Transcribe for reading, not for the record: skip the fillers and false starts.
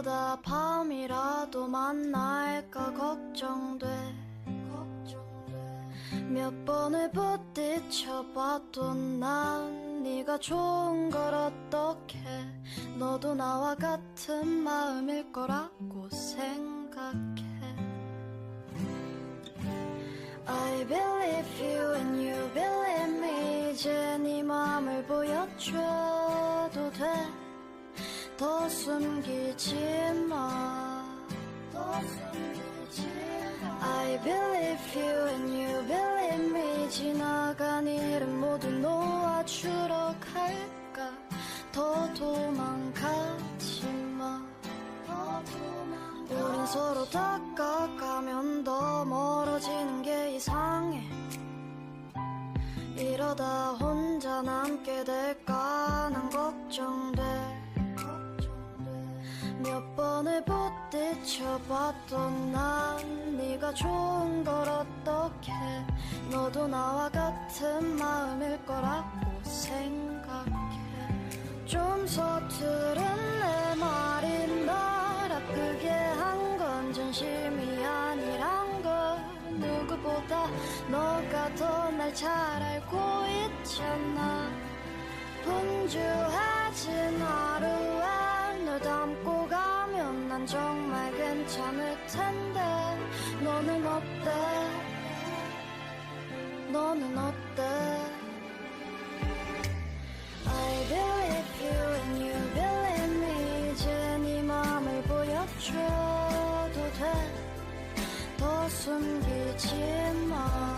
이러다 밤이라도 만날까 걱정돼. 몇 번을 부딪혀봐도 난 네가 좋은 걸 어떡해. 너도 나와 같은 마음일 거라고 생각해. I believe you and you believe me. 이제 네 맘을 보여줘도 돼. 더 숨기지 마. I believe you and you believe me. 지나간 일은 모두 놓아주러 갈까. 더 도망가지 마. 우린 서로 다가가면 더 멀어지는 게 이상해. 이러다 혼자 남게 될까 난 걱정돼. 몇 번을 부딪혀봐도 난 네가 좋은 걸 어떡해. 너도 나와 같은 마음일 거라고 생각해. 좀 서투른 내 말이 널 아프게 한 건 진심이 아니란 걸 누구보다 너가 더 날 잘 알고 있잖아. 분주해진 하루에 널 담고 가면 난 정말 괜찮을 텐데. 너는 어때? 너는 어때? I believe you and you believe me. 이제 네 맘을 보여줘도 돼. 더 숨기지 마.